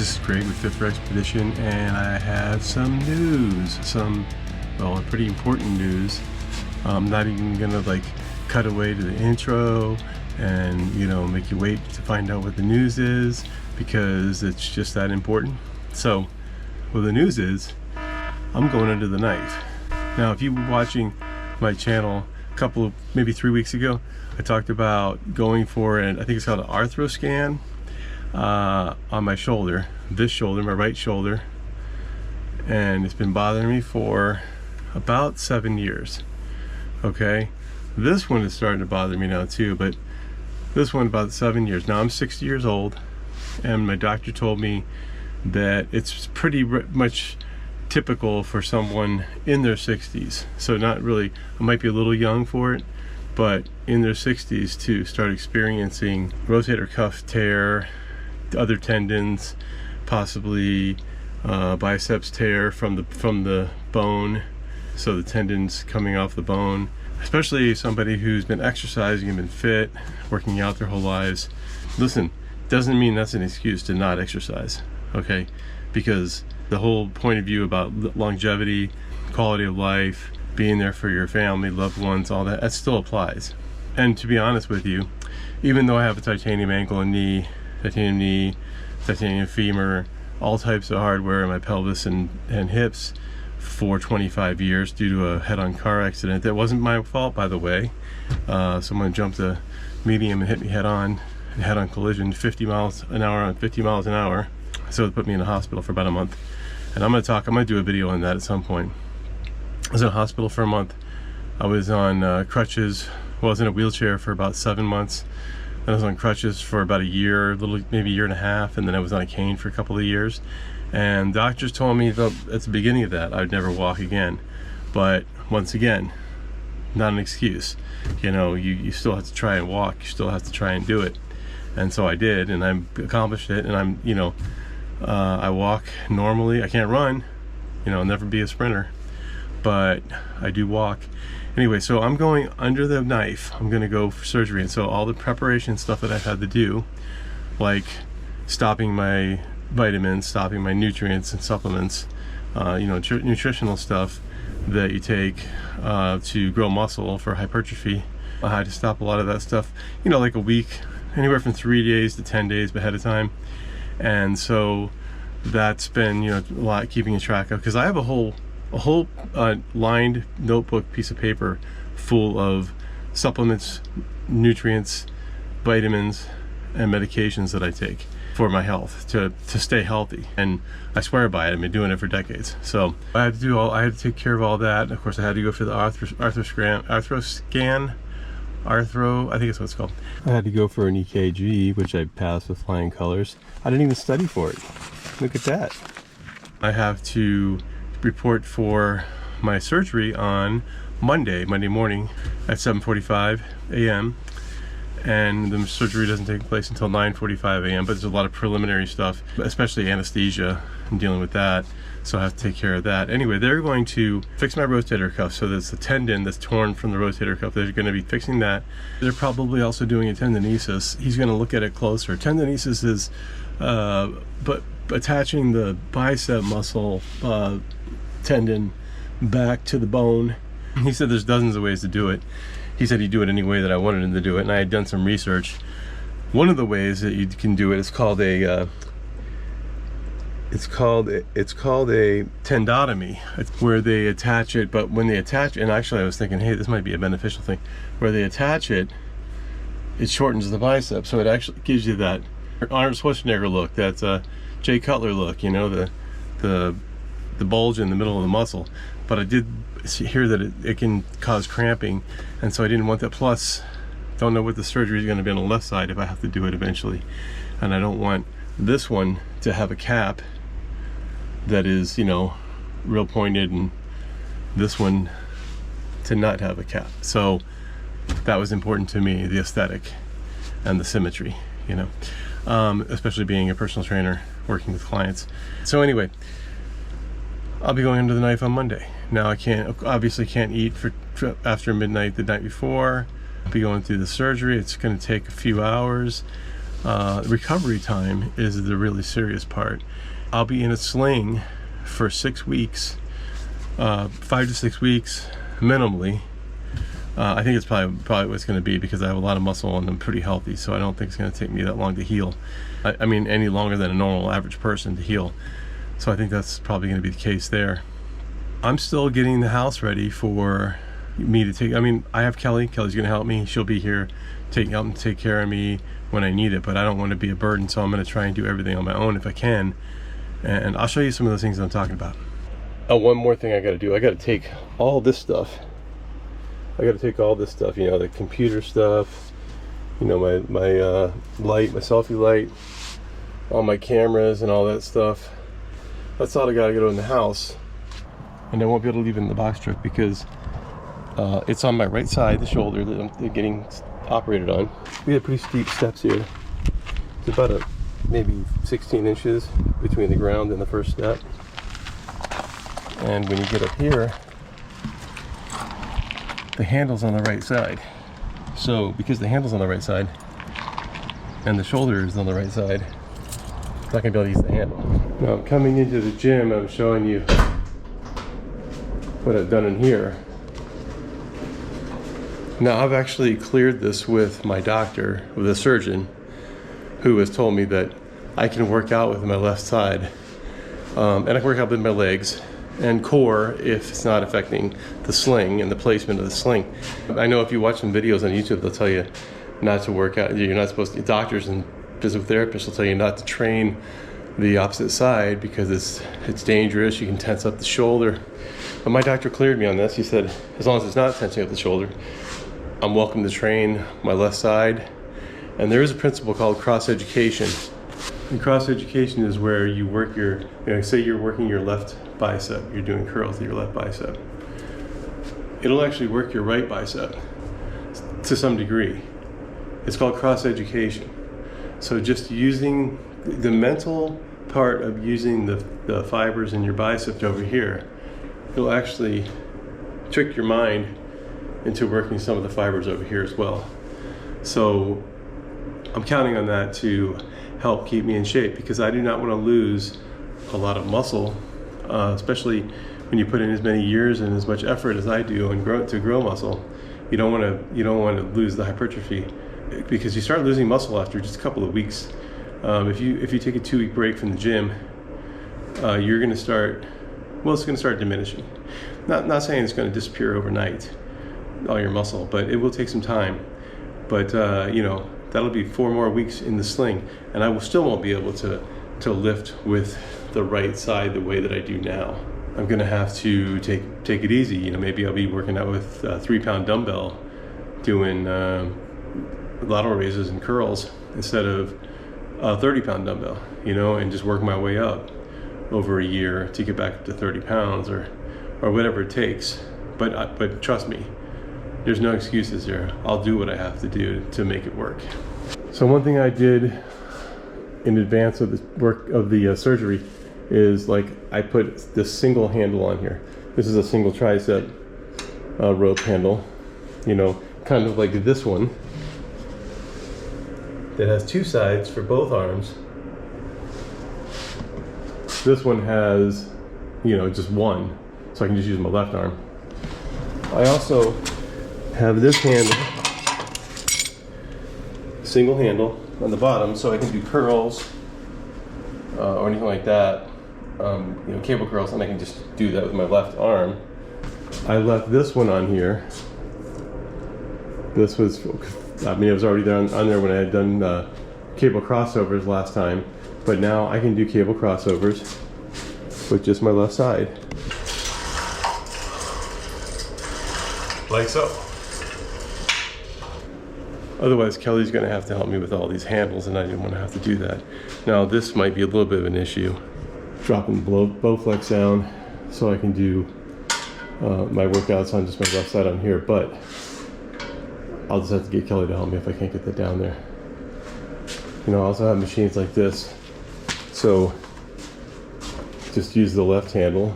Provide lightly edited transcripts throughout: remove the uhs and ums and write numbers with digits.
this is Greg with Fifth Expedition, and I have some news, pretty important news. I'm not even gonna cut away to the intro and make you wait to find out what the news is, because it's just that important. So, well, the news is I'm going under the knife. Now, if you were watching my channel maybe 3 weeks ago, I talked about going for I think it's called an arthro scan on my shoulder, my right shoulder, and it's been bothering me for about 7 years. Okay, this one is starting to bother me now too, but this one about 7 years. Now I'm 60 years old, and my doctor told me that it's pretty much typical for someone in their 60s. So not really, I might be a little young for it, but in their 60s to start experiencing rotator cuff tear, other tendons, possibly biceps tear from the bone, so the tendons coming off the bone. Especially somebody who's been exercising and been fit, working out their whole lives. Listen, doesn't mean that's an excuse to not exercise, okay? Because the whole point of view about longevity, quality of life, being there for your family, loved ones, all that still applies. And to be honest with you, even though I have a titanium ankle and knee, titanium femur, all types of hardware in my pelvis and hips for 25 years due to a head-on car accident that wasn't my fault, by the way. Someone jumped a medium and hit me head-on collision, 50 miles an hour on 50 miles an hour. So it put me in the hospital for about a month. And I'm gonna do a video on that at some point. I was in a hospital for a month. I was on crutches. Well, I was in a wheelchair for about 7 months. Then I was on crutches for about a year, maybe a year and a half, and then I was on a cane for a couple of years. And doctors told me at the beginning of that I'd never walk again. But once again, not an excuse. You still have to try and walk. You still have to try and do it. And so I did, and I accomplished it. And I walk normally. I can't run. I'll never be a sprinter, but I do walk. Anyway, so I'm going under the knife. I'm going to go for surgery. And so all the preparation stuff that I've had to do, like stopping my vitamins, stopping my nutrients and supplements, nutritional stuff that you take to grow muscle for hypertrophy. I had to stop a lot of that stuff, like a week, anywhere from 3 days to 10 days ahead of time. And so that's been, a lot keeping track of, because I have a whole lined notebook piece of paper full of supplements, nutrients, vitamins, and medications that I take for my health, to stay healthy. And I swear by it. I've been doing it for decades. So I had to take care of all that. Of course, I had to go for the arthro scan, I think it's what it's called. I had to go for an EKG, which I passed with flying colors. I didn't even study for it. Look at that. I have to report for my surgery on Monday morning at 7:45 a.m. and the surgery doesn't take place until 9:45 a.m. but there's a lot of preliminary stuff, especially anesthesia, and dealing with that, so I have to take care of that. Anyway, they're going to fix my rotator cuff. So there's a tendon that's torn from the rotator cuff. They're going to be fixing that. They're probably also doing a tendinosis. He's going to look at it closer. Tendinosis is but attaching the bicep muscle tendon back to the bone. He said there's dozens of ways to do it. He said he'd do it any way that I wanted him to do it, and I had done some research. One of the ways that you can do it is called a tendotomy. It's where they attach it, but when they attach, and actually I was thinking, hey, this might be a beneficial thing. Where they attach it, it shortens the bicep, so it actually gives you that Arnold Schwarzenegger look, that Jay Cutler look, the bulge in the middle of the muscle. But I did hear that it can cause cramping, and so I didn't want that. Plus, don't know what the surgery is going to be on the left side if I have to do it eventually, and I don't want this one to have a cap that is real pointed, and this one to not have a cap. So that was important to me, the aesthetic and the symmetry, especially being a personal trainer working with clients. So anyway, I'll be going under the knife on Monday. Now I obviously can't eat for after midnight the night before. I'll be going through the surgery. It's going to take a few hours. Recovery time is the really serious part. I'll be in a sling for 6 weeks, 5 to 6 weeks minimally. I think it's probably what it's going to be, because I have a lot of muscle and I'm pretty healthy, so I don't think it's going to take me that long to heal. I mean, any longer than a normal average person to heal. So I think that's probably going to be the case there. I'm still getting the house ready for me to take. I mean, I have Kelly. Kelly's going to help me. She'll be here, help and take care of me when I need it, but I don't want to be a burden, so I'm going to try and do everything on my own if I can. And I'll show you some of those things I'm talking about. Oh, one more thing I got to do. I got to take all this stuff. You know, the computer stuff, you know, my light, my selfie light, all my cameras and all that stuff. That's all I got to get in the house. And I won't be able to leave it in the box truck because it's on my right side, the shoulder that I'm getting operated on. We have pretty steep steps here. It's about maybe 16 inches between the ground and the first step. And when you get up here, the handle's on the right side. So because the handle's on the right side and the shoulder is on the right side, I'm not gonna be able to use the handle. Now coming into the gym, I'm showing you what I've done in here. Now I've actually cleared this with my doctor, with a surgeon, who has told me that I can work out with my left side, and I can work out with my legs and core if it's not affecting the sling and the placement of the sling. I know if you watch some videos on YouTube, they'll tell you not to work out. You're not supposed to, doctors and physical therapists will tell you not to train the opposite side because it's dangerous. You can tense up the shoulder. But my doctor cleared me on this. He said, as long as it's not tensing up the shoulder, I'm welcome to train my left side. And there is a principle called cross education. And cross education is where you work your, say you're working your left bicep, you're doing curls with your left bicep. It'll actually work your right bicep to some degree. It's called cross education. So just using the mental part of using the fibers in your bicep over here, it'll actually trick your mind into working some of the fibers over here as well. So I'm counting on that to help keep me in shape, because I do not want to lose a lot of muscle, especially when you put in as many years and as much effort as I do and grow muscle. You don't want to lose the hypertrophy, because you start losing muscle after just a couple of weeks. If you take a 2-week break from the gym, you're going to start. Well, it's going to start diminishing. Not saying it's going to disappear overnight, all your muscle, but it will take some time. But that'll be 4 more weeks in the sling, and I still won't be able to lift with the right side the way that I do now. I'm gonna have to take it easy. Maybe I'll be working out with a 3-pound dumbbell, doing lateral raises and curls instead of a 30-pound dumbbell, and just work my way up over a year to get back up to 30 pounds or whatever it takes. But trust me, there's no excuses here. I'll do what I have to do to make it work. So one thing I did in advance of the work of the surgery is, I put this single handle on here. This is a single tricep rope handle, kind of like this one that has 2 sides for both arms. This one has, just one, so I can just use my left arm. I also have this handle, single handle on the bottom, so I can do curls or anything like that, cable curls, and I can just do that with my left arm. I left this one on here. This was, it was already on there when I had done cable crossovers last time, but now I can do cable crossovers with just my left side. Like so. Otherwise, Kelly's going to have to help me with all these handles, and I didn't want to have to do that. Now, this might be a little bit of an issue. Dropping the Bowflex down so I can do my workouts on just my left side on here, but I'll just have to get Kelly to help me if I can't get that down there. I also have machines like this, so just use the left handle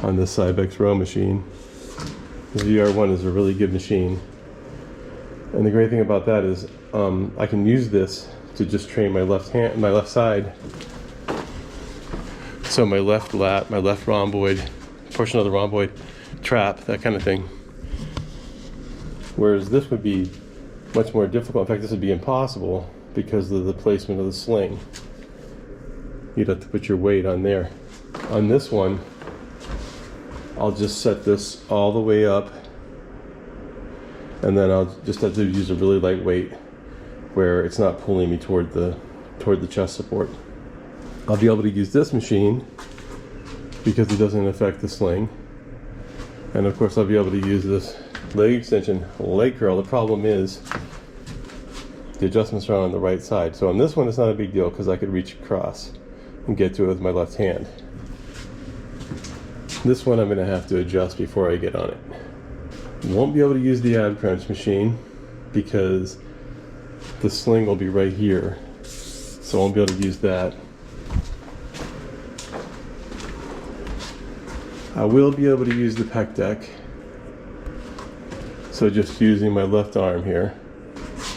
on this Cybex row machine. The VR1 is a really good machine. And the great thing about that is, I can use this to just train my left hand, my left side. So my left lat, my left rhomboid, portion of the rhomboid, trap, that kind of thing. Whereas this would be much more difficult. In fact, this would be impossible because of the placement of the sling. You'd have to put your weight on there. On this one, I'll just set this all the way up, and then I'll just have to use a really light weight where it's not pulling me toward the chest support. I'll be able to use this machine because it doesn't affect the sling. And of course I'll be able to use this leg extension, leg curl. The problem is the adjustments are on the right side. So on this one it's not a big deal because I could reach across and get to it with my left hand. This one I'm going to have to adjust before I get on it. Won't be able to use the ab crunch machine because the sling will be right here. So I won't be able to use that. I will be able to use the pec deck. So just using my left arm here,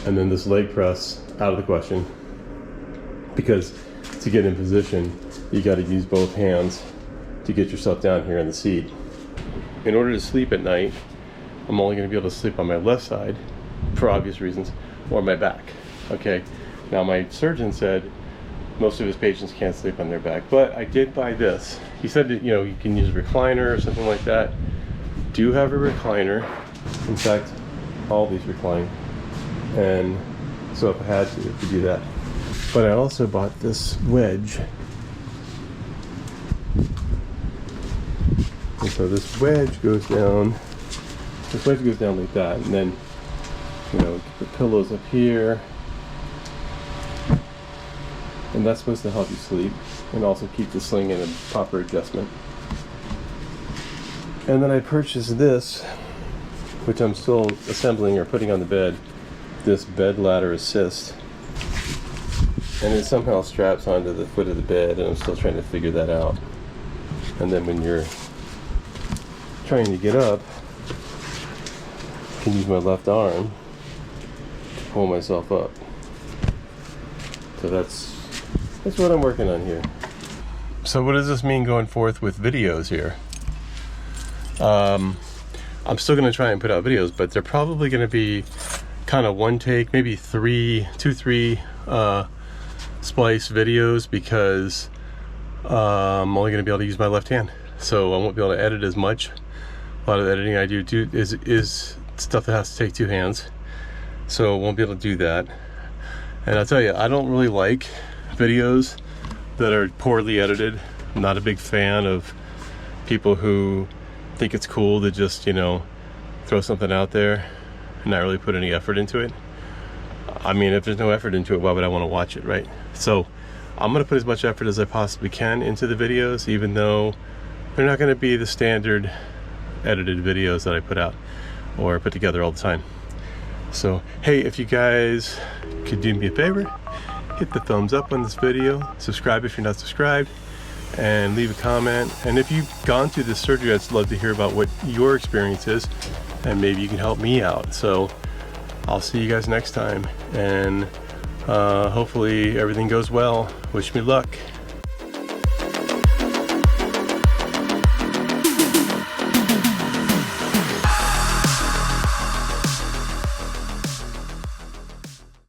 and then this leg press out of the question. Because to get in position, you got to use both hands to get yourself down here in the seat. In order to sleep at night, I'm only going to be able to sleep on my left side, for obvious reasons, or my back. Okay, now my surgeon said most of his patients can't sleep on their back, but I did buy this. He said that, you know, you can use a recliner or something like that. Do have a recliner. In fact, all these recline, and so if I had to do that. But I also bought this wedge. And so this wedge goes down. This wedge goes down like that, and then, you know, the pillows up here. And that's supposed to help you sleep and also keep the sling in a proper adjustment. And then I purchased this, which I'm still assembling or putting on the bed, this bed ladder assist. And it somehow straps onto the foot of the bed, and I'm still trying to figure that out. And then when you're trying to get up, I can use my left arm to pull myself up. So that's what I'm working on here. So what does this mean going forth with videos here? I'm still going to try and put out videos, but they're probably going to be kind of one take, maybe three splice videos, because I'm only going to be able to use my left hand. So I won't be able to edit as much. A lot of the editing I do is stuff that has to take two hands. So I won't be able to do that. And I'll tell you, I don't really like videos that are poorly edited. I'm not a big fan of people who think it's cool to just, you know, throw something out there and not really put any effort into it. I mean, if there's no effort into it, why would I want to watch it, right? So I'm going to put as much effort as I possibly can into the videos, even though they're not going to be the standard edited videos that I put out or put together all the time. So hey, if you guys could do me a favor, hit the thumbs up on this video, subscribe if you're not subscribed, and leave a comment. And if you've gone through this surgery, I'd love to hear about what your experience is, and maybe you can help me out. So I'll see you guys next time, and hopefully everything goes well. Wish me luck.